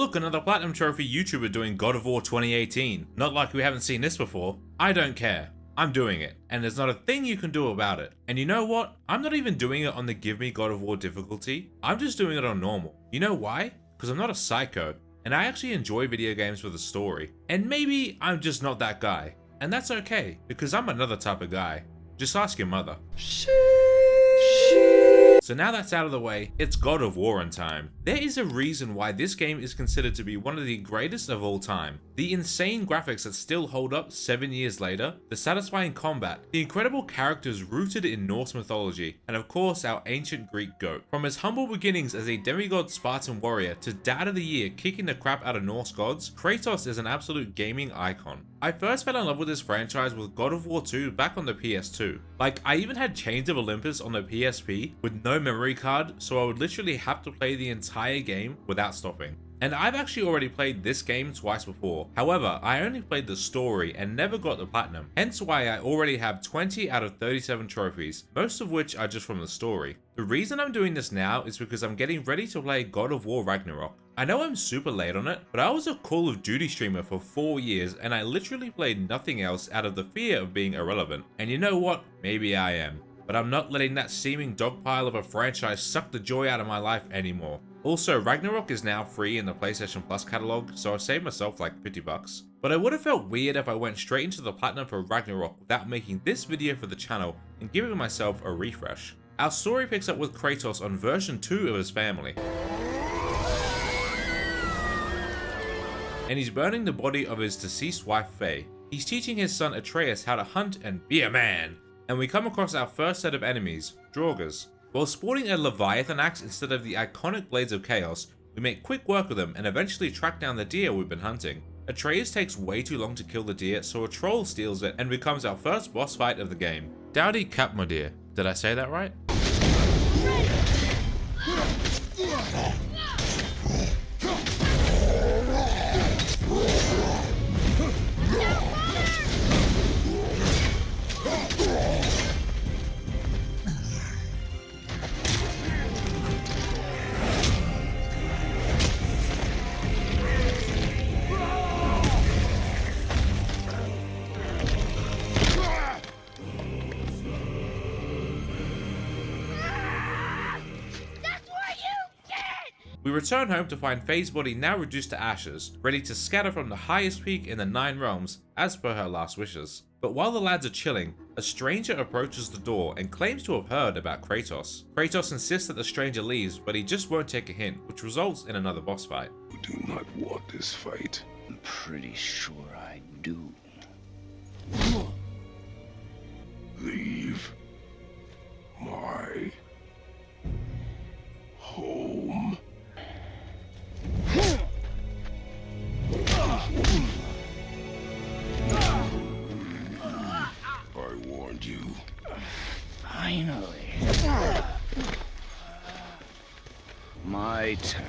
look, another platinum trophy YouTuber doing God of War 2018. Not like we haven't seen this before. I don't care. I'm doing it, and there's not a thing you can do about it. And you know what? I'm not even doing it on the Give Me God of War difficulty. I'm just doing it on normal. You know why? Because I'm not a psycho, and I actually enjoy video games with a story. And maybe I'm just not that guy. And that's okay, because I'm another type of guy. Just ask your mother. So now that's out of the way, it's God of War in time. There is a reason why this game is considered to be one of the greatest of all time. The insane graphics that still hold up 7 years later, the satisfying combat, the incredible characters rooted in Norse mythology, and of course our ancient Greek goat. From his humble beginnings as a demigod Spartan warrior to Dad of the Year kicking the crap out of Norse gods, Kratos is an absolute gaming icon. I first fell in love with this franchise with God of War 2 back on the PS2. Like, I even had Chains of Olympus on the PSP with no memory card, so I would literally have to play the entire game without stopping. And I've actually already played this game twice before. However, I only played the story and never got the platinum, hence why I already have 20 out of 37 trophies, most of which are just from the story. The reason I'm doing this now is because I'm getting ready to play God of War Ragnarok. I know I'm super late on it, but I was a Call of Duty streamer for 4 years and I literally played nothing else out of the fear of being irrelevant. And you know what? Maybe I am. But I'm not letting that seeming dogpile of a franchise suck the joy out of my life anymore. Also, Ragnarok is now free in the PlayStation Plus catalog, so I saved myself like 50 bucks. But I would have felt weird if I went straight into the platinum for Ragnarok without making this video for the channel and giving myself a refresh. Our story picks up with Kratos on version 2 of his family. And he's burning the body of his deceased wife Faye. He's teaching his son Atreus how to hunt and be a man. And we come across our first set of enemies, Draugrs. While sporting a Leviathan axe instead of the iconic Blades of Chaos, we make quick work of them and eventually track down the deer we've been hunting. Atreus takes way too long to kill the deer, so a troll steals it and becomes our first boss fight of the game. Dowdy Capmodir. Did I say that right? We return home to find Faye's body now reduced to ashes, ready to scatter from the highest peak in the 9 realms, as per her last wishes. But while the lads are chilling, a stranger approaches the door and claims to have heard about Kratos. Kratos insists that the stranger leaves, but he just won't take a hint, which results in another boss fight. You do not want this fight. I'm pretty sure I do. Leave my home. I warned you. Finally. My turn.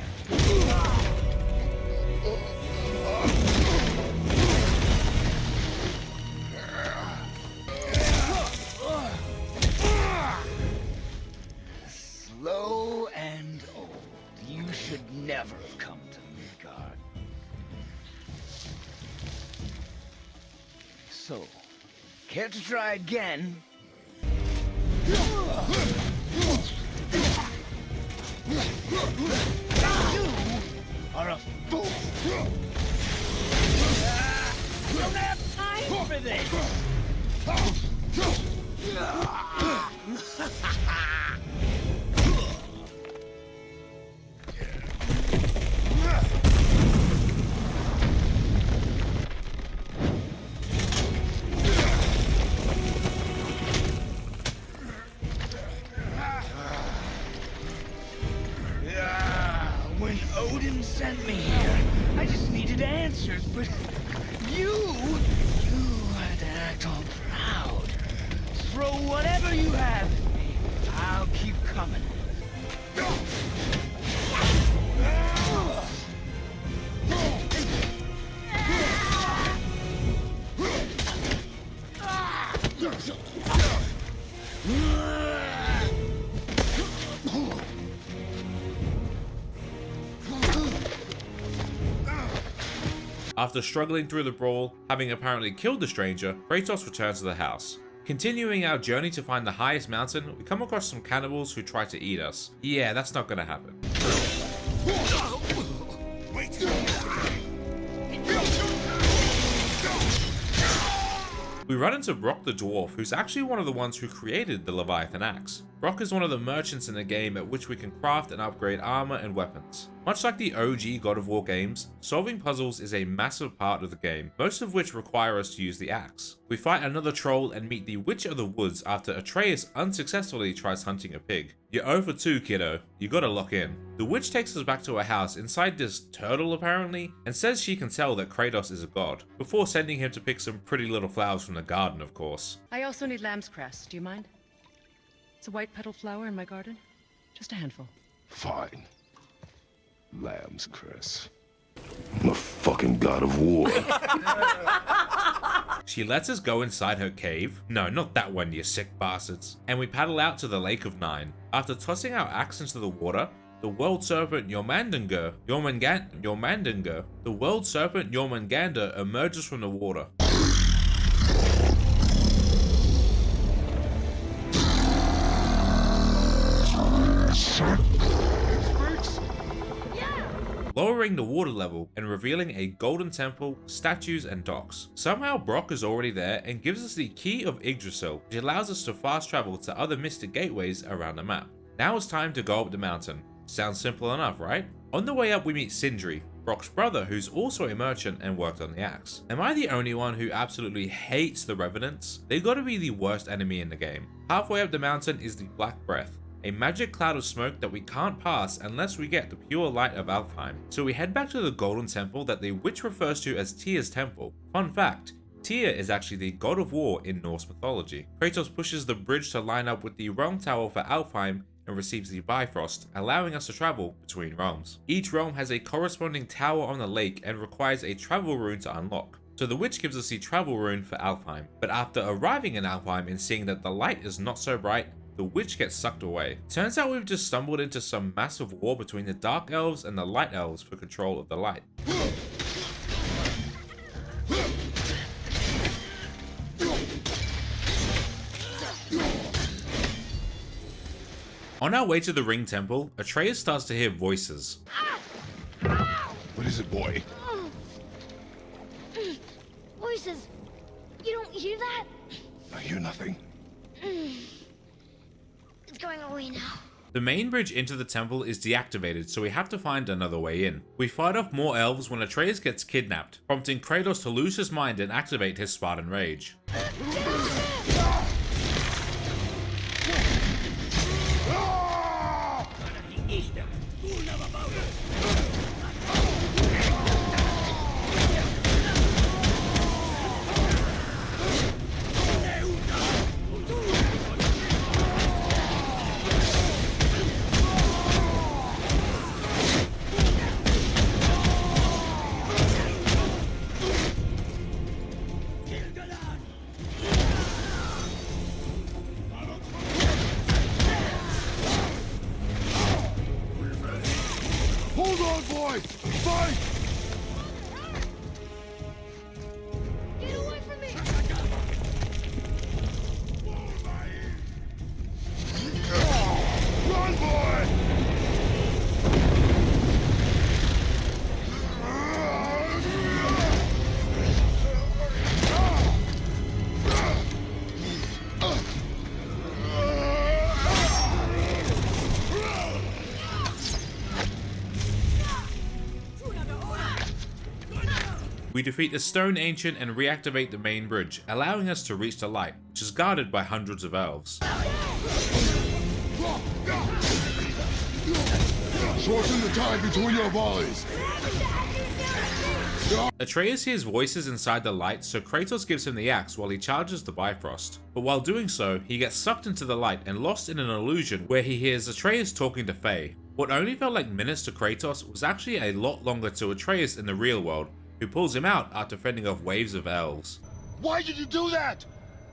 Slow and old. You should never have come to Midgard. So, care to try again? You are a fool! I don't have time for this! When Odin sent me here, I just needed answers, but you had to act all proud. Throw whatever you have at me. I'll keep coming. After struggling through the brawl, having apparently killed the stranger, Kratos returns to the house. Continuing our journey to find the highest mountain, we come across some cannibals who try to eat us. Yeah, that's not gonna happen. We run into Brock the Dwarf, who's actually one of the ones who created the Leviathan Axe. Brock is one of the merchants in the game at which we can craft and upgrade armor and weapons. Much like the OG God of War games, solving puzzles is a massive part of the game, most of which require us to use the axe. We fight another troll and meet the Witch of the Woods after Atreus unsuccessfully tries hunting a pig. You're 0 for 2, kiddo. You gotta lock in. The witch takes us back to a house inside this turtle apparently, and says she can tell that Kratos is a god, before sending him to pick some pretty little flowers from the garden, of course. I also need lamb's cress. Do you mind? It's a white petal flower in my garden. Just a handful. Fine. Lamb's cress. I'm a fucking god of war. She lets us go inside her cave. No, not that one, you sick bastards. And we paddle out to the Lake of Nine. After tossing our axe into the water, the world serpent Jormungandr emerges from the water. Lowering the water level and revealing a golden temple, statues, and docks. Somehow Brock is already there and gives us the key of Yggdrasil, which allows us to fast travel to other mystic gateways around the map. Now it's time to go up the mountain. Sounds simple enough, right? On the way up we meet Sindri, Brock's brother, who's also a merchant and worked on the axe. Am I the only one who absolutely hates the Revenants? They gotta be the worst enemy in the game. Halfway up the mountain is the Black Breath, a magic cloud of smoke that we can't pass unless we get the pure light of Alfheim. So we head back to the golden temple that the witch refers to as Tyr's temple. Fun fact, Tyr is actually the god of war in Norse mythology. Kratos pushes the bridge to line up with the realm tower for Alfheim and receives the Bifrost, allowing us to travel between realms. Each realm has a corresponding tower on the lake and requires a travel rune to unlock. So the witch gives us the travel rune for Alfheim. But after arriving in Alfheim and seeing that the light is not so bright, the witch gets sucked away. Turns out we've just stumbled into some massive war between the Dark Elves and the Light Elves for control of the light. On our way to the Ring Temple, Atreus starts to hear voices. What is it, boy? Voices. You don't hear that? I hear nothing. It's going away now. The main bridge into the temple is deactivated, so we have to find another way in. We fight off more elves when Atreus gets kidnapped, prompting Kratos to lose his mind and activate his Spartan rage. Hold on, boy! Fight! Get away from me! Run, boy! We defeat the Stone Ancient and reactivate the main bridge, allowing us to reach the light, which is guarded by hundreds of elves. Shorten the time between your volleys! Atreus hears voices inside the light, so Kratos gives him the axe while he charges the Bifrost. But while doing so, he gets sucked into the light and lost in an illusion where he hears Atreus talking to Faye. What only felt like minutes to Kratos was actually a lot longer to Atreus in the real world, who pulls him out after fending off waves of elves. Why did you do that?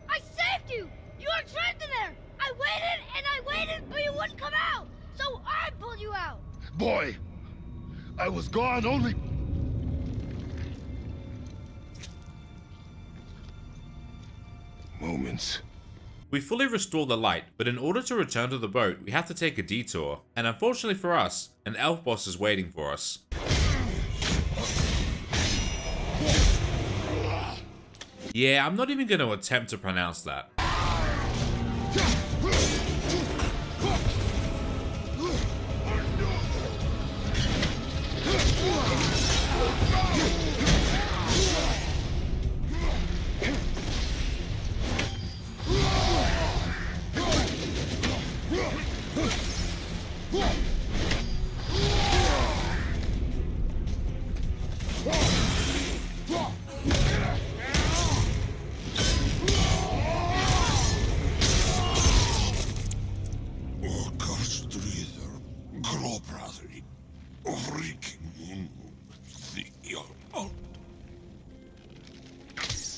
I saved you! You were trapped in there! I waited and I waited, but you wouldn't come out! So I pulled you out! Boy, I was gone only... moments. We fully restore the light, but in order to return to the boat, we have to take a detour. And unfortunately for us, an elf boss is waiting for us. Yeah, I'm not even going to attempt to pronounce that.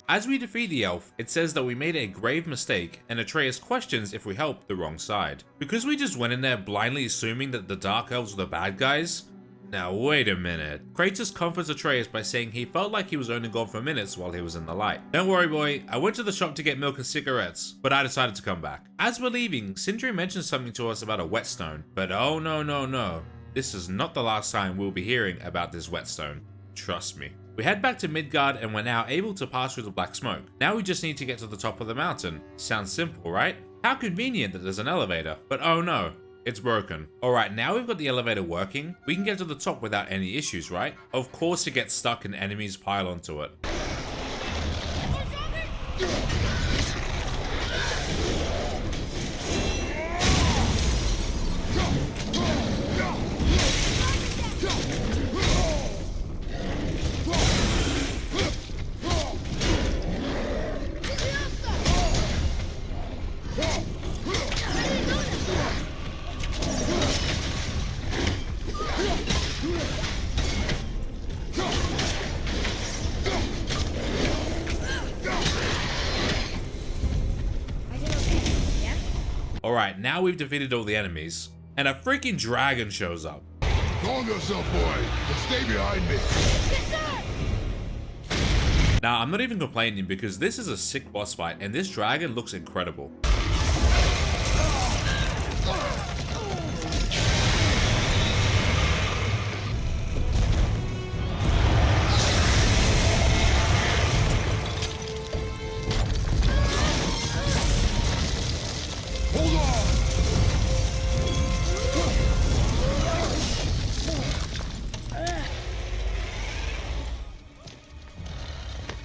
As we defeat the elf, it says that we made a grave mistake, and Atreus questions if we helped the wrong side. Because we just went in there blindly assuming that the Dark Elves were the bad guys? Now wait a minute. Kratos comforts Atreus by saying he felt like he was only gone for minutes while he was in the light. Don't worry boy, I went to the shop to get milk and cigarettes, but I decided to come back. As we're leaving, Sindri mentions something to us about a whetstone, but oh no. This is not the last time we'll be hearing about this whetstone. Trust me. We head back to Midgard and we're now able to pass through the black smoke. Now we just need to get to the top of the mountain. Sounds simple, right? How convenient that there's an elevator. But oh no, it's broken. Alright, now we've got the elevator working, we can get to the top without any issues, right? Of course it gets stuck and enemies pile onto it. Alright, now we've defeated all the enemies, and a freaking dragon shows up. Calm yourself, boy, and stay behind me. Yes, sir! Now, I'm not even complaining because this is a sick boss fight, and this dragon looks incredible.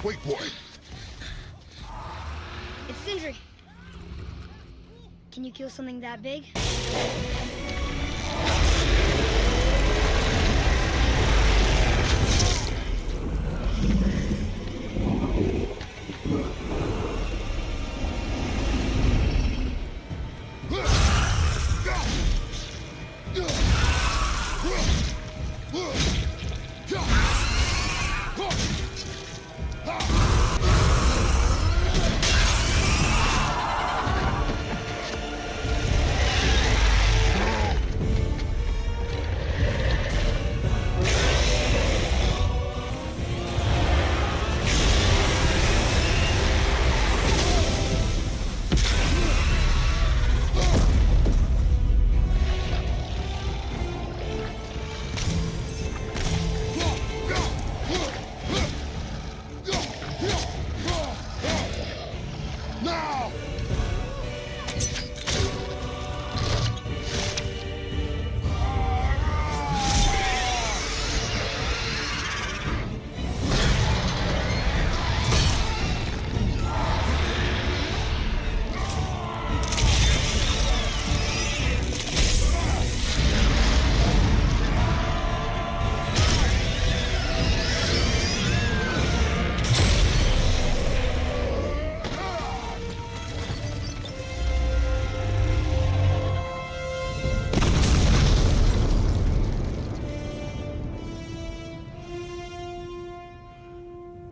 Wait, boy. It's Sindri. Can you kill something that big?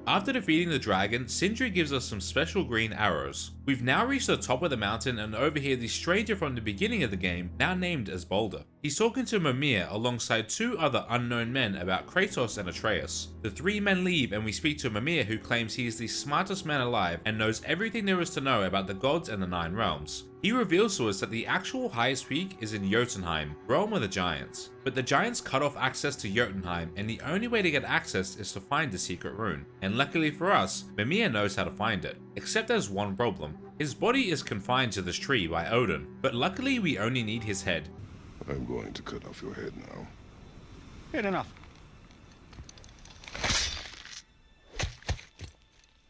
After defeating the dragon, Sindri gives us some special green arrows. We've now reached the top of the mountain and overhear the stranger from the beginning of the game, now named as Boulder. He's talking to Mimir alongside two other unknown men about Kratos and Atreus. The three men leave and we speak to Mimir, who claims he is the smartest man alive and knows everything there is to know about the gods and the 9 realms. He reveals to us that the actual highest peak is in Jotunheim, realm of the giants. But the giants cut off access to Jotunheim, and the only way to get access is to find the secret rune. And luckily for us, Mimir knows how to find it. Except there's one problem. His body is confined to this tree by Odin, but luckily we only need his head. I'm going to cut off your head now. Good enough.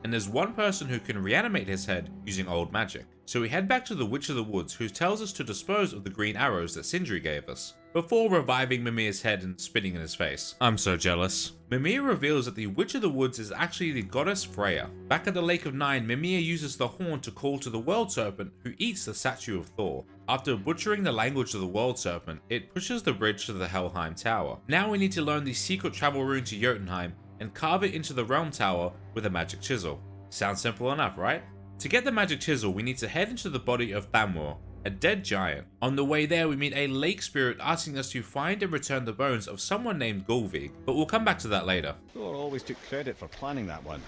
And there's one person who can reanimate his head using old magic. So we head back to the Witch of the Woods, who tells us to dispose of the green arrows that Sindri gave us, before reviving Mimir's head and spitting in his face. I'm so jealous. Mimir reveals that the Witch of the Woods is actually the goddess Freya. Back at the Lake of Nine, Mimir uses the horn to call to the World Serpent, who eats the statue of Thor. After butchering the language of the World Serpent, it pushes the bridge to the Helheim Tower. Now we need to learn the secret travel rune to Jotunheim and carve it into the Realm Tower with a magic chisel. Sounds simple enough, right? To get the magic chisel, we need to head into the body of Thamur, a dead giant. On the way there, we meet a lake spirit asking us to find and return the bones of someone named Gulvig, but we'll come back to that later. Thor always took credit for planning that one.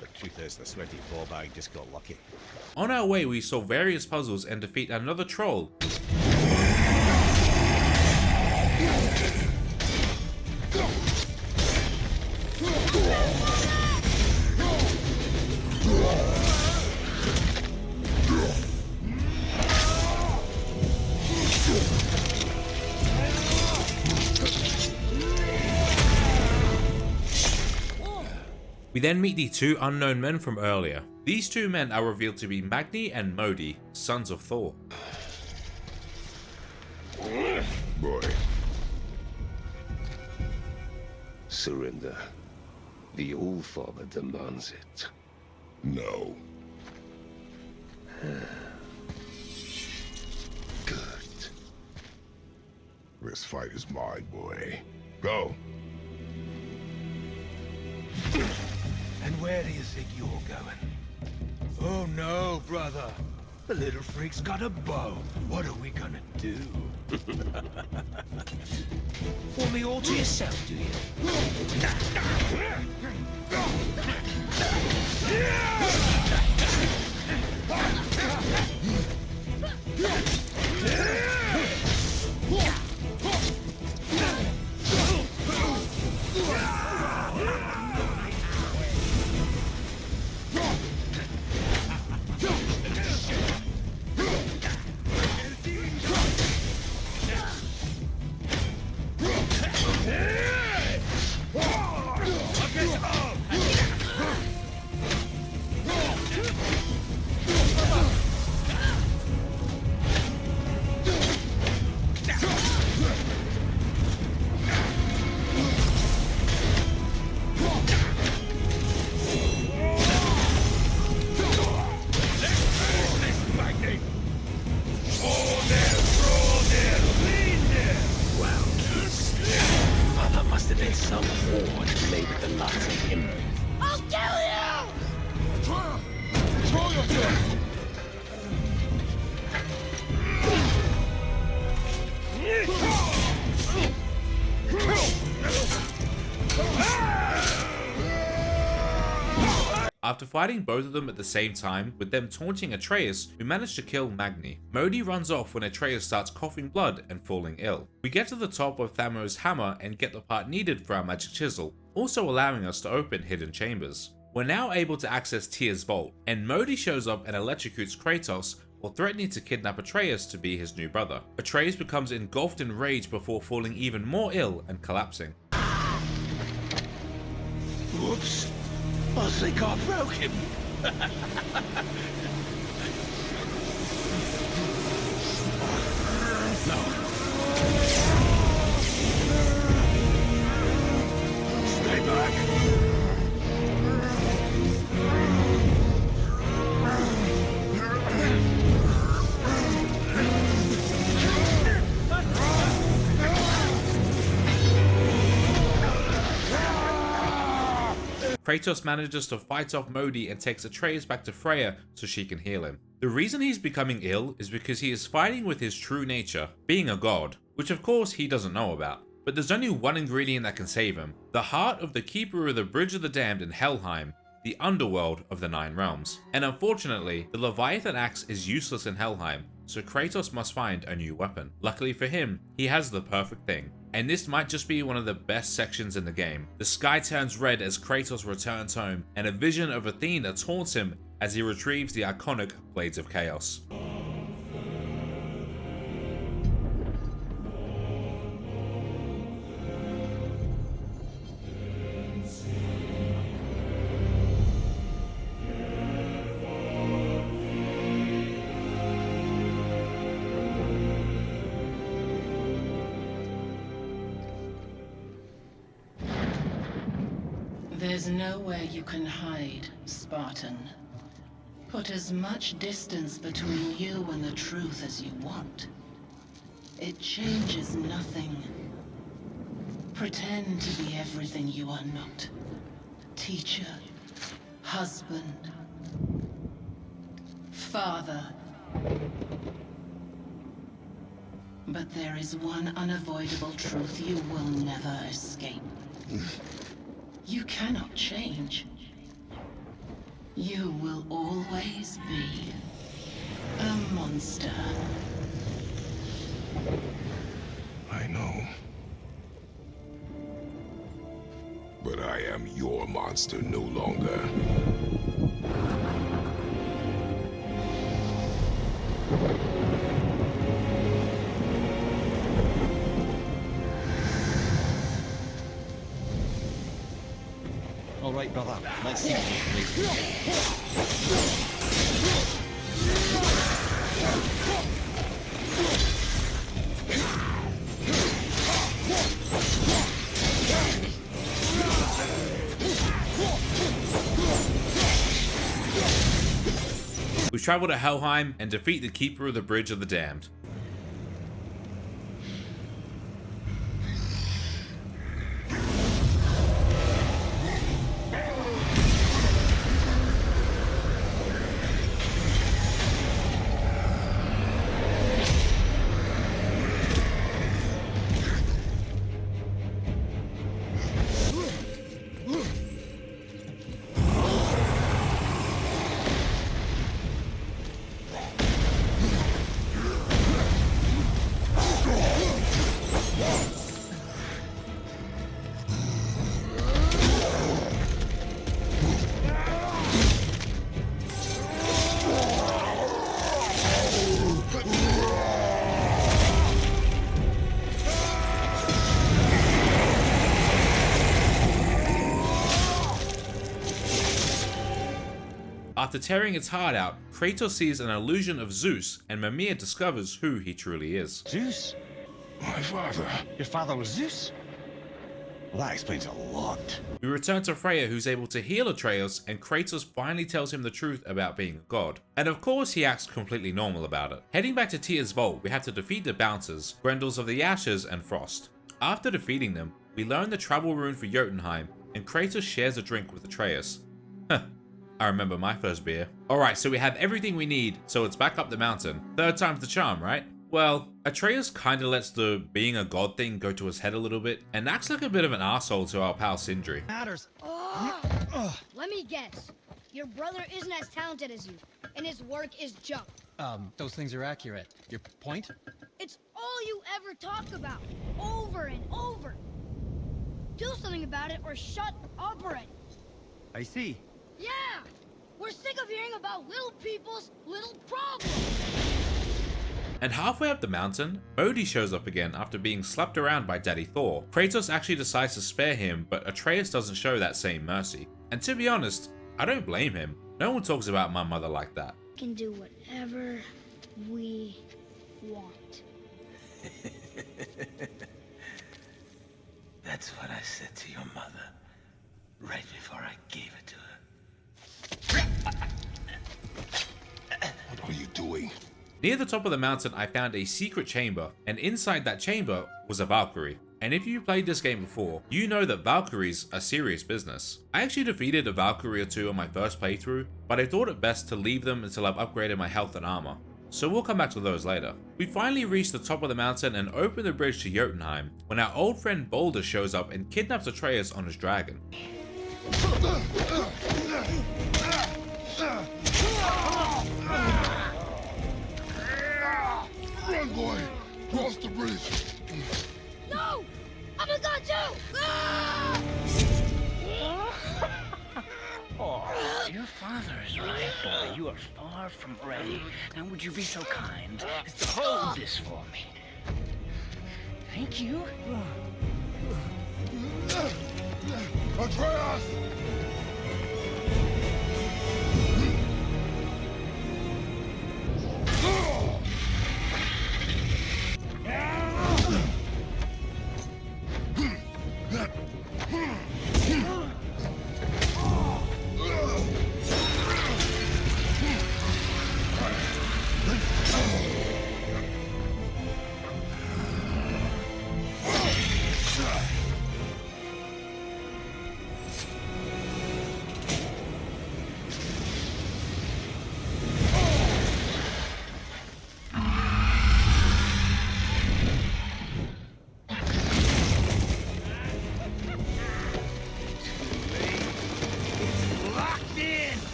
The truth is, the sweaty ball-bag just got lucky. On our way, we solve various puzzles and defeat another troll. We then meet the two unknown men from earlier. These two men are revealed to be Magni and Modi, sons of Thor. Boy. Surrender. The All-Father demands it. No. Good. This fight is mine, boy. Go. And where do you think you're going? Oh no, brother. The little freak's got a bow. What are we gonna do? Form me all to yourself, do you? I'll kill you! Control yourself! After fighting both of them at the same time, with them taunting Atreus, we manage to kill Magni. Modi runs off when Atreus starts coughing blood and falling ill. We get to the top of Thamur's hammer and get the part needed for our magic chisel, also allowing us to open hidden chambers. We're now able to access Tyr's vault, and Modi shows up and electrocutes Kratos while threatening to kidnap Atreus to be his new brother. Atreus becomes engulfed in rage before falling even more ill and collapsing. Whoops. I think I broke him. Stay back. Kratos manages to fight off Modi and takes Atreus back to Freya so she can heal him. The reason he's becoming ill is because he is fighting with his true nature, being a god, which of course he doesn't know about. But there's only one ingredient that can save him, the heart of the Keeper of the Bridge of the Damned in Helheim, the underworld of the Nine Realms. And unfortunately, the Leviathan axe is useless in Helheim, so Kratos must find a new weapon. Luckily for him, he has the perfect thing. And this might just be one of the best sections in the game. The sky turns red as Kratos returns home, and a vision of Athena taunts him as he retrieves the iconic Blades of Chaos. There's nowhere you can hide, Spartan. Put as much distance between you and the truth as you want. It changes nothing. Pretend to be everything you are not. Teacher, husband, father. But there is one unavoidable truth you will never escape. You cannot change. You will always be a monster. I know. But I am your monster no longer. All right, brother. Let's see what you We travel to Helheim and defeat the Keeper of the Bridge of the Damned. After tearing its heart out, Kratos sees an illusion of Zeus, and Mimir discovers who he truly is. Zeus? My father. Your father was Zeus? Well, that explains a lot. We return to Freya, who's able to heal Atreus, and Kratos finally tells him the truth about being a god. And of course he acts completely normal about it. Heading back to Tyr's vault, we have to defeat the Bouncers, Grendels of the Ashes, and Frost. After defeating them, we learn the travel rune for Jotunheim, and Kratos shares a drink with Atreus. Huh. I remember my first beer. Alright, so we have everything we need, so it's back up the mountain. Third time's the charm, right? Well, Atreus kinda lets the being a god thing go to his head a little bit, and acts like a bit of an asshole to our pal Sindri. Matters. Let me guess. Your brother isn't as talented as you, and his work is junk. Those things are accurate. Your point? It's all you ever talk about, over and over. Do something about it or shut up already. I see. Yeah! We're sick of hearing about little people's little problems! And halfway up the mountain, Modi shows up again after being slapped around by Daddy Thor. Kratos actually decides to spare him, but Atreus doesn't show that same mercy. And to be honest, I don't blame him. No one talks about my mother like that. We can do whatever we want. That's what I said to your mother, right before I gave it to her. What are you doing? Near the top of the mountain, I found a secret chamber, and inside that chamber was a Valkyrie. And if you played this game before, you know that Valkyries are serious business. I actually defeated a Valkyrie or two on my first playthrough, but I thought it best to leave them until I've upgraded my health and armor. So we'll come back to those later. We finally reach the top of the mountain and open the bridge to Jotunheim when our old friend Baldur shows up and kidnaps Atreus on his dragon. Run, boy! Cross the bridge! No! I'm a god too! Ah! Oh, your father is right, boy. You are far from ready. Now would you be so kind as to hold this for me? Thank you. Atreus!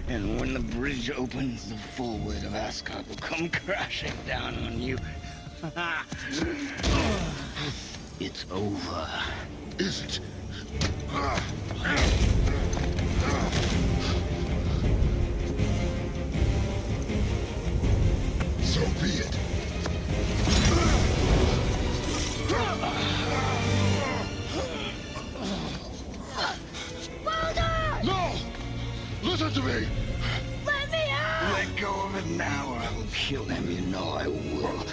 And when the bridge opens, the full weight of Asgard will come crashing down on you. It's over. Is it? So be it. Baldur! No! Listen to me! Let me out! Let go of it now or I will kill him. You know I will.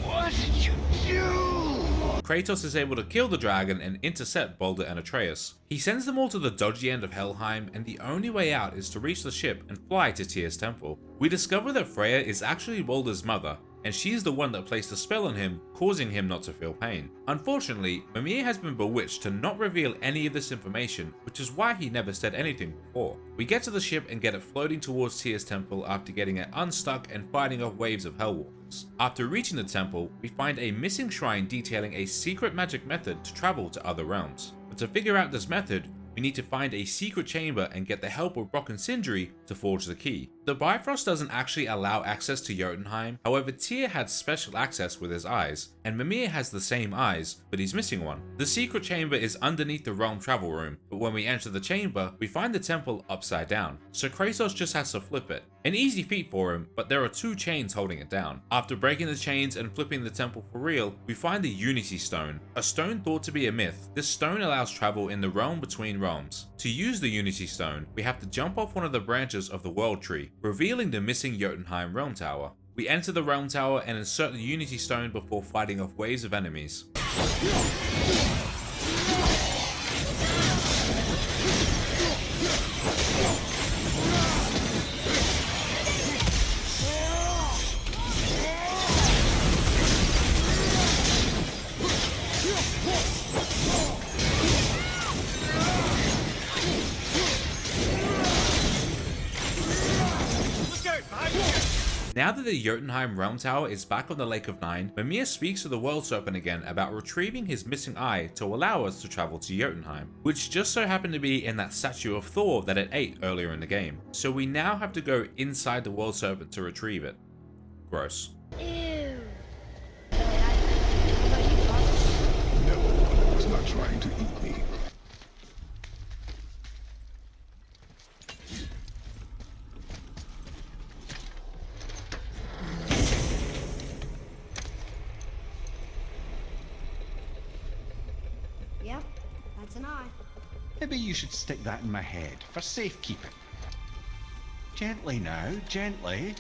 What did you do? Kratos is able to kill the dragon and intercept Baldur and Atreus. He sends them all to the dodgy end of Helheim, and the only way out is to reach the ship and fly to Tyr's temple. We discover that Freya is actually Baldur's mother, and she's the one that placed a spell on him, causing him not to feel pain. Unfortunately, Mimir has been bewitched to not reveal any of this information, which is why he never said anything before. We get to the ship and get it floating towards Tyr's temple after getting it unstuck and fighting off waves of Hellwalkers. After reaching the temple, we find a missing shrine detailing a secret magic method to travel to other realms. But to figure out this method, we need to find a secret chamber and get the help of Brock and Sindri to forge the key. The Bifrost doesn't actually allow access to Jotunheim, however Tyr had special access with his eyes, and Mimir has the same eyes, but he's missing one. The secret chamber is underneath the realm travel room, but when we enter the chamber, we find the temple upside down, so Kratos just has to flip it. An easy feat for him, but there are two chains holding it down. After breaking the chains and flipping the temple for real, we find the Unity Stone, a stone thought to be a myth. This stone allows travel in the realm between realms. To use the Unity Stone, we have to jump off one of the branches of the World Tree, revealing the missing Jotunheim Realm Tower. We enter the Realm Tower and insert the Unity Stone before fighting off waves of enemies. Now that the Jotunheim Realm Tower is back on the Lake of Nine, Mimir speaks to the World Serpent again about retrieving his missing eye to allow us to travel to Jotunheim, which just so happened to be in that statue of Thor that it ate earlier in the game. So we now have to go inside the World Serpent to retrieve it. Gross. Ew. No, I was not trying to eat me. Yep, that's an eye. Maybe you should stick that in my head for safekeeping. Gently now, gently.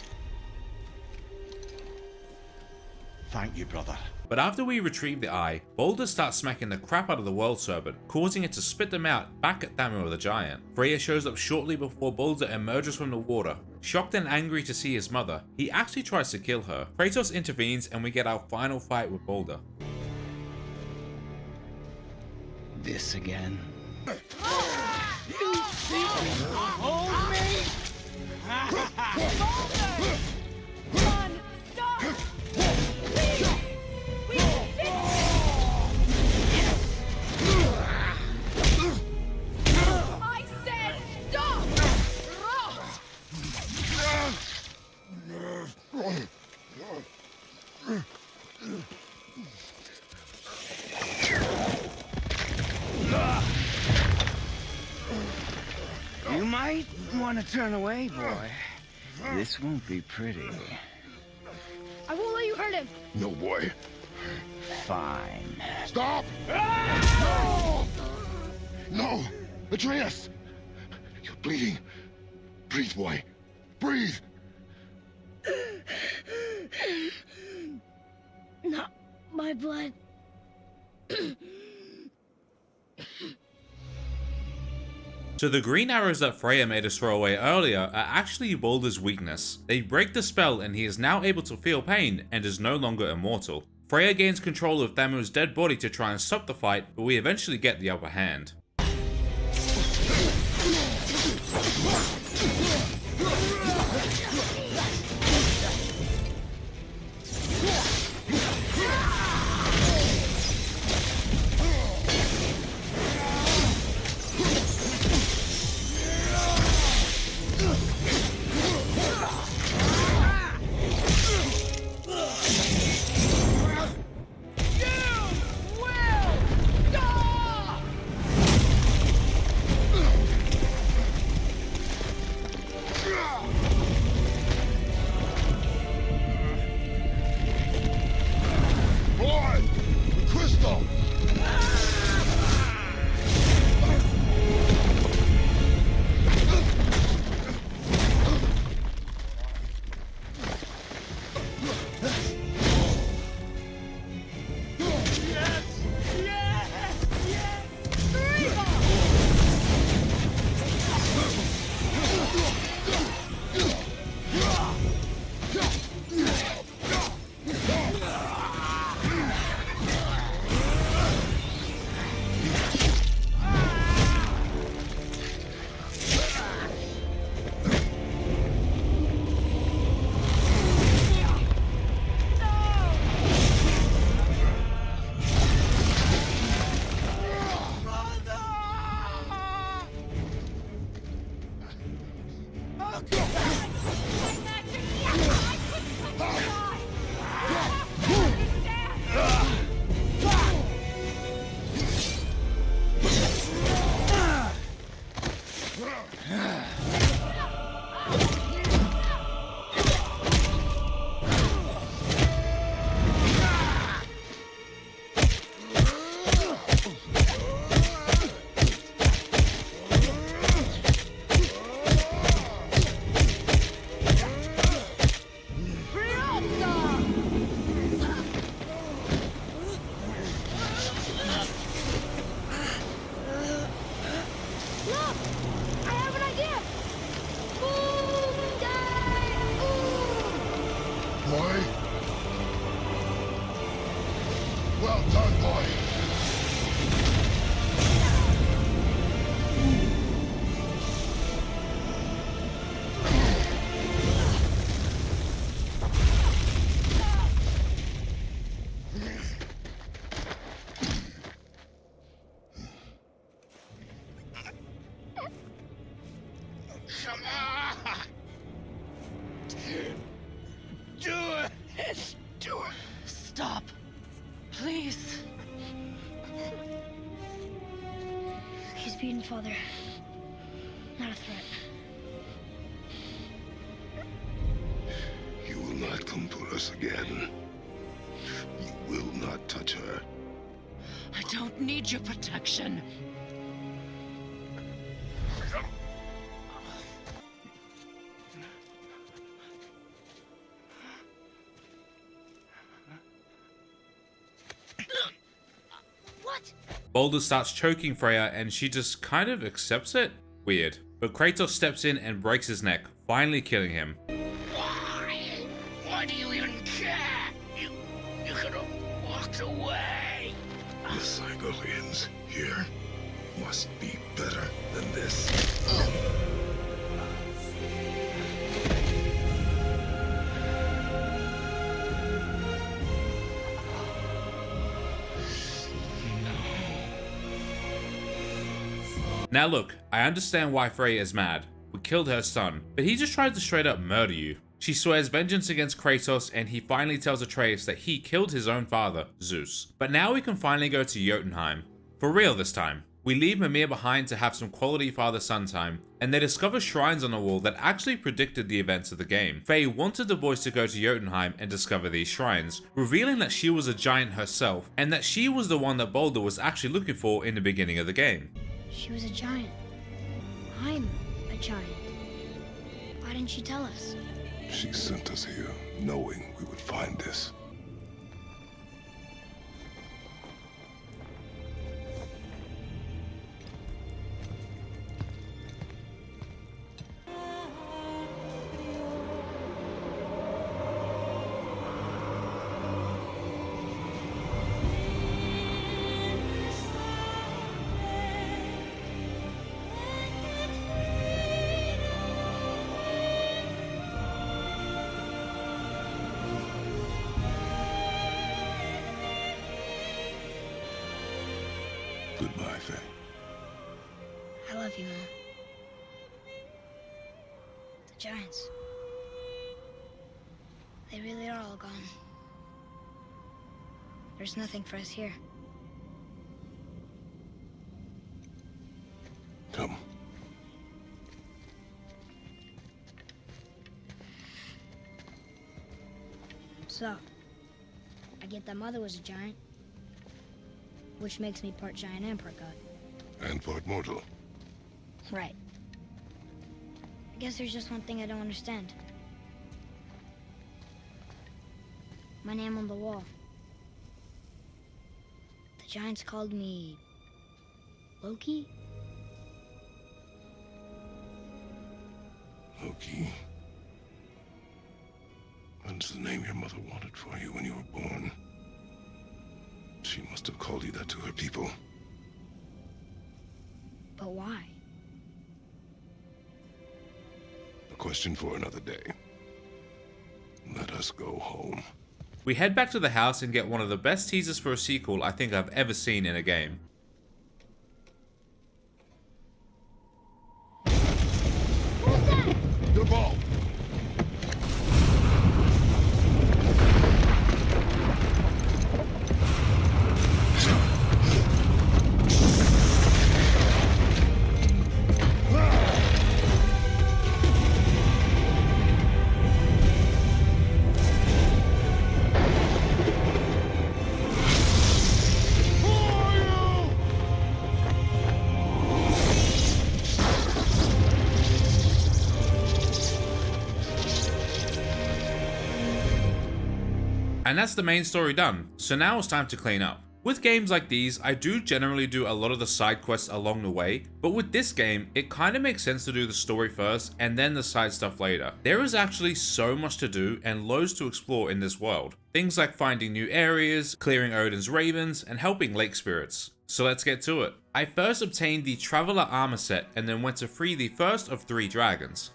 Thank you, brother. But after we retrieve the eye, Baldur starts smacking the crap out of the World Serpent, causing it to spit them out back at Thamur the Giant. Freya shows up shortly before Baldur emerges from the water. Shocked and angry to see his mother, he actually tries to kill her. Kratos intervenes and we get our final fight with Baldur. This again. You think you hold me? Run! Stop! Please! We can fix it! I said stop! You might want to turn away, boy. This won't be pretty. I won't let you hurt him! No, boy. Fine. Stop! No! No! Atreus! You're bleeding. Breathe, boy. Breathe! Not my blood. So the green arrows that Freya made us throw away earlier are actually Baldur's weakness. They break the spell and he is now able to feel pain and is no longer immortal. Freya gains control of Thamu's dead body to try and stop the fight, but we eventually get the upper hand. Boy! Crystal! Boy? Well done, boy. Come on! Do it! Do it! Stop. Please. He's beaten Father. Not a threat. You will not come to us again. You will not touch her. I don't need your protection. What? Baldur starts choking Freya and she just kind of accepts it. Weird. But Kratos steps in and breaks his neck, finally killing him. Why? Why do you even care? You could have walked away. The Sigurians here must be better than this. Now look, I understand why Freya is mad. We killed her son, but he just tried to straight up murder you. She swears vengeance against Kratos, and he finally tells Atreus that he killed his own father, Zeus. But now we can finally go to Jotunheim. For real this time. We leave Mimir behind to have some quality father-son time, and they discover shrines on the wall that actually predicted the events of the game. Faye wanted the boys to go to Jotunheim and discover these shrines, revealing that she was a giant herself, and that she was the one that Baldur was actually looking for in the beginning of the game. She was a giant. I'm a giant. Why didn't she tell us? She sent us here, knowing we would find this. Goodbye, Faye. I love you, Mom. The giants. They really are all gone. There's nothing for us here. Come. So, I get that Mother was a giant, which makes me part giant and part god. And part mortal. Right. I guess there's just one thing I don't understand. My name on the wall. The giants called me... Loki? Loki. That's the name your mother wanted for you when you were born. She must have called you that to her people. But why? A question for another day. Let us go home. We head back to the house and get one of the best teasers for a sequel I think I've ever seen in a game. Who's that? Your ball! And that's the main story done, so now it's time to clean up. With games like these, I do generally do a lot of the side quests along the way, but with this game, it kind of makes sense to do the story first and then the side stuff later. There is actually so much to do and loads to explore in this world. Things like finding new areas, clearing Odin's ravens, and helping lake spirits. So let's get to it. I first obtained the Traveler armor set and then went to free the first of 3 dragons.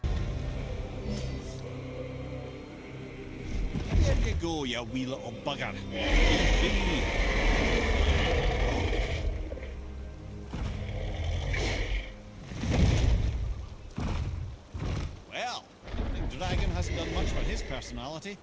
There you go, you wee little bugger. Well, I think Dragon hasn't done much for his personality.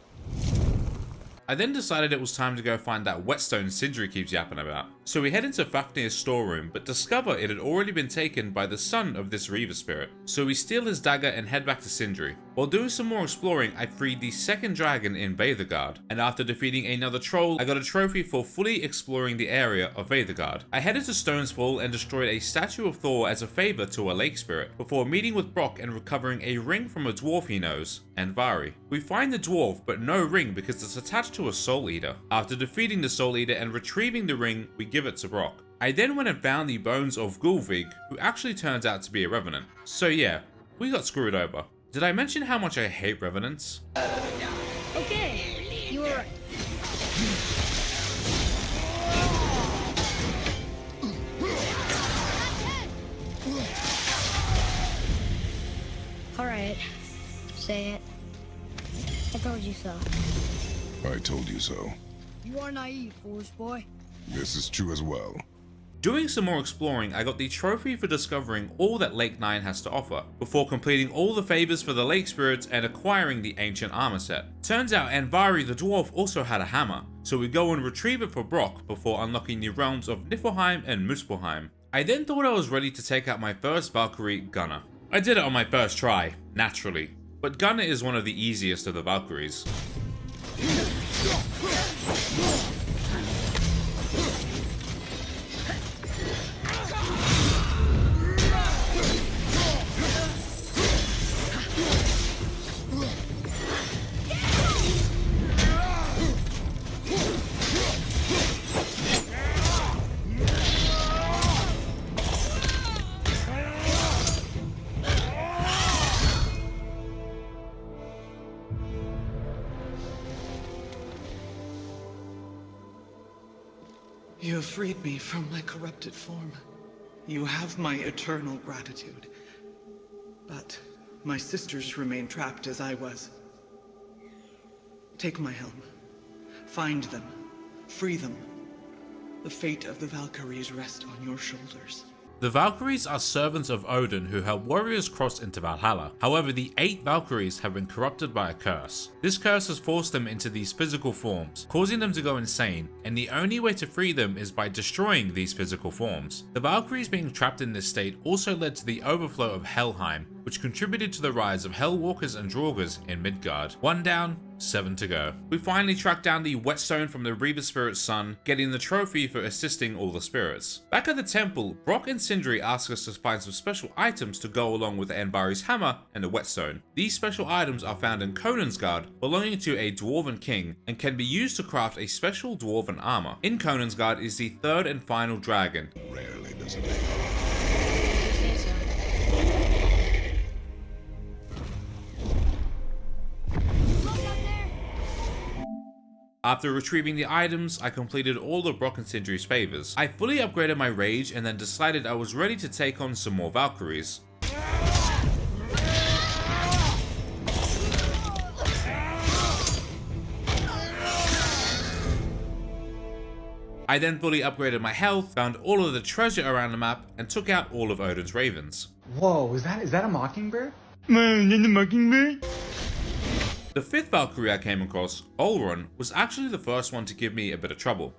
I then decided it was time to go find that whetstone Sindri keeps yapping about. So we head into Fafnir's storeroom, but discover it had already been taken by the son of this Reaver spirit. So we steal his dagger and head back to Sindri. While doing some more exploring, I freed the second dragon in Veidregard, and after defeating another troll, I got a trophy for fully exploring the area of Veidregard. I headed to Stone's Fall and destroyed a statue of Thor as a favor to a lake spirit, before meeting with Brock and recovering a ring from a dwarf he knows, and Vari. We find the dwarf, but no ring because it's attached to a Soul Eater. After defeating the Soul Eater and retrieving the ring, we give it to Brock. I then went and found the bones of Gulvig, who actually turns out to be a revenant. So yeah, we got screwed over. Did I mention how much I hate revenants? Okay, you were right. All right, say it. I told you so. I told you so. You are naive, foolish boy. This is true as well. Doing some more exploring, I got the trophy for discovering all that Lake 9 has to offer, before completing all the favors for the lake spirits and acquiring the ancient armor set. Turns out Anvari the dwarf also had a hammer, so we go and retrieve it for Brock before unlocking the realms of Niflheim and Muspelheim. I then thought I was ready to take out my first Valkyrie, Gunnar. I did it on my first try, naturally, but Gunnar is one of the easiest of the Valkyries. You have freed me from my corrupted form. You have my eternal gratitude. But my sisters remain trapped as I was. Take my helm. Find them. Free them. The fate of the Valkyries rests on your shoulders. The Valkyries are servants of Odin who help warriors cross into Valhalla. However, the 8 Valkyries have been corrupted by a curse. This curse has forced them into these physical forms, causing them to go insane, and the only way to free them is by destroying these physical forms. The Valkyries being trapped in this state also led to the overflow of Helheim, which contributed to the rise of Hellwalkers and Draugrs in Midgard. 1 down, 7 to go. We finally tracked down the whetstone from the Reaver Spirit's son, getting the trophy for assisting all the spirits. Back at the temple, Brock and Sindri ask us to find some special items to go along with Anbari's hammer and the whetstone. These special items are found in Conansgard, belonging to a dwarven king, and can be used to craft a special dwarven armor. In Conansgard is the 3rd and final dragon. Rarely does it. After retrieving the items, I completed all of Brock and Sindri's favors. I fully upgraded my rage and then decided I was ready to take on some more Valkyries. I then fully upgraded my health, found all of the treasure around the map, and took out all of Odin's ravens. Whoa, is that a mockingbird? The 5th Valkyrie I came across, Olrun, was actually the first one to give me a bit of trouble.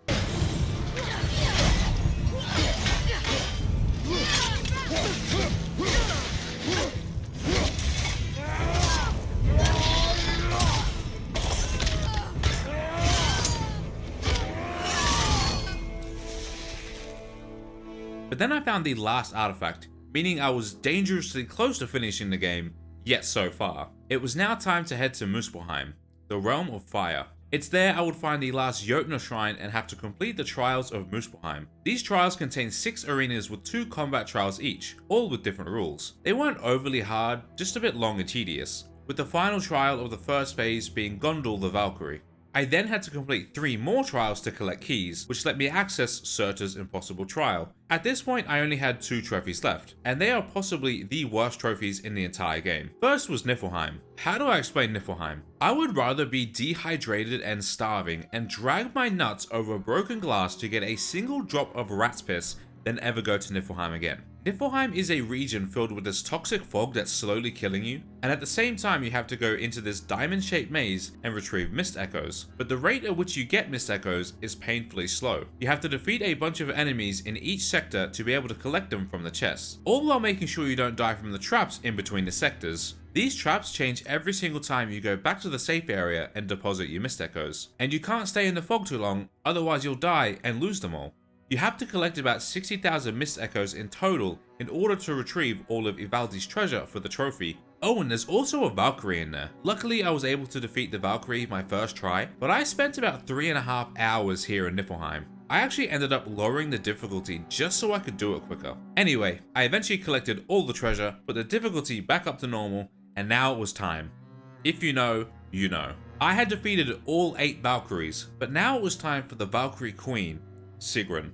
But then I found the last artifact, meaning I was dangerously close to finishing the game, yet so far. It was now time to head to Muspelheim, the realm of fire. It's there I would find the last Jotnar shrine and have to complete the trials of Muspelheim. These trials contain 6 arenas with 2 combat trials each, all with different rules. They weren't overly hard, just a bit long and tedious, with the final trial of the first phase being Gondul the Valkyrie. I then had to complete 3 more trials to collect keys, which let me access Surtur's impossible trial. At this point I only had 2 trophies left, and they are possibly the worst trophies in the entire game. First was Niflheim. How do I explain Niflheim? I would rather be dehydrated and starving and drag my nuts over broken glass to get a single drop of rat's piss than ever go to Niflheim again. Niflheim is a region filled with this toxic fog that's slowly killing you, and at the same time you have to go into this diamond-shaped maze and retrieve mist echoes. But the rate at which you get mist echoes is painfully slow. You have to defeat a bunch of enemies in each sector to be able to collect them from the chests, all while making sure you don't die from the traps in between the sectors. These traps change every single time you go back to the safe area and deposit your mist echoes, and you can't stay in the fog too long, otherwise you'll die and lose them all. You have to collect about 60,000 mist echoes in total in order to retrieve all of Ivaldi's treasure for the trophy. Oh, and there's also a Valkyrie in there. Luckily I was able to defeat the Valkyrie my first try, but I spent about 3.5 hours here in Niflheim. I actually ended up lowering the difficulty just so I could do it quicker. Anyway, I eventually collected all the treasure, put the difficulty back up to normal, And now it was time. If you know, you know. I had defeated all 8 Valkyries, but now it was time for the Valkyrie Queen, Sigrun.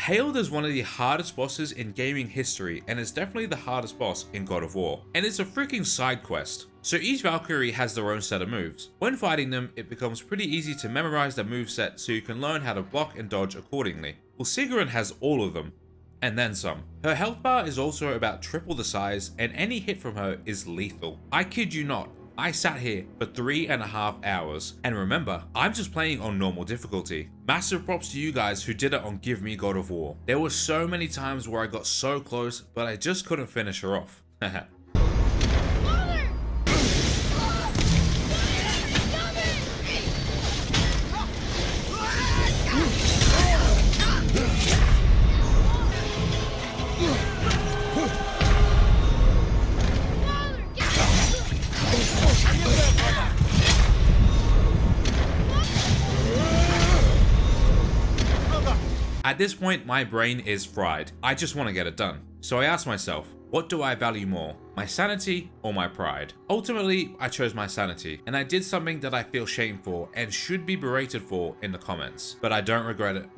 Hailed as one of the hardest bosses in gaming history, and is definitely the hardest boss in God of War. And it's a freaking side quest. So each Valkyrie has their own set of moves. When fighting them, it becomes pretty easy to memorize their moveset so you can learn how to block and dodge accordingly. Well, Sigrun has all of them, and then some. Her health bar is also about triple the size, and any hit from her is lethal. I kid you not. I sat here for 3.5 hours, and remember, I'm just playing on normal difficulty. Massive props to you guys who did it on Give Me God of War. There were so many times where I got so close, but I just couldn't finish her off. At this point, my brain is fried. I just want to get it done. So I asked myself, what do I value more, my sanity or my pride? Ultimately, I chose my sanity, and I did something that I feel shame for and should be berated for in the comments, but I don't regret it.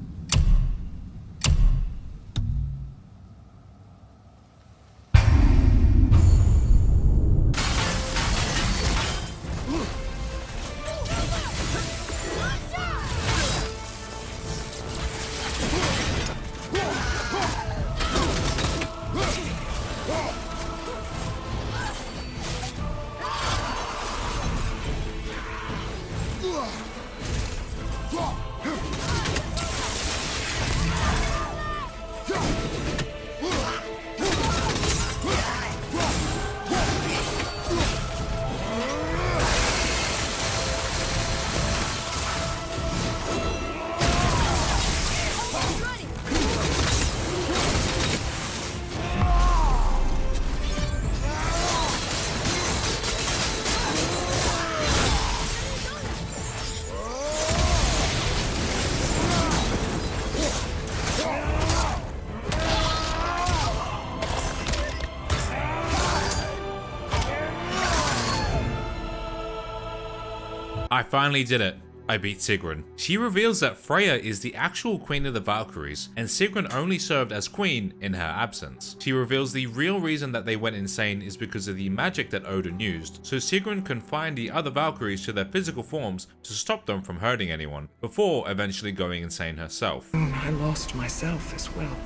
I finally did it. I beat Sigrun. She reveals that Freya is the actual queen of the Valkyries, and Sigrun only served as queen in her absence. She reveals the real reason that they went insane is because of the magic that Odin used, so Sigrun confined the other Valkyries to their physical forms to stop them from hurting anyone, before eventually going insane herself. I lost myself as well.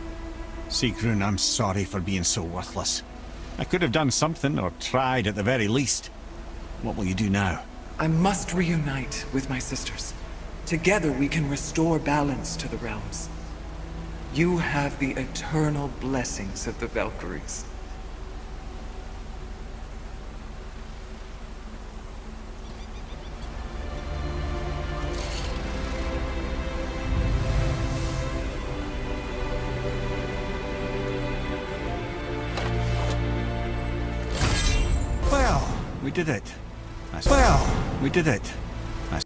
Sigrun, I'm sorry for being so worthless. I could have done something, or tried at the very least. What will you do now? I must reunite with my sisters. Together we can restore balance to the realms. You have the eternal blessings of the Valkyries. Well, we did it. Well, we did it.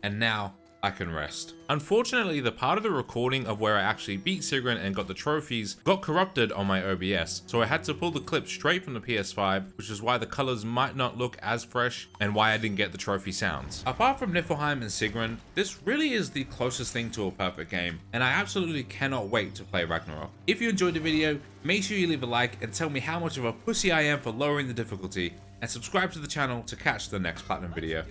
And now I can rest. Unfortunately, the part of the recording of where I actually beat Sigrun and got the trophies got corrupted on my OBS, so I had to pull the clip straight from the PS5, which is why the colors might not look as fresh and why I didn't get the trophy sounds. Apart from Niflheim and Sigrun, this really is the closest thing to a perfect game, and I absolutely cannot wait to play Ragnarok. If you enjoyed the video, make sure you leave a like and tell me how much of a pussy I am for lowering the difficulty, and subscribe to the channel to catch the next platinum video.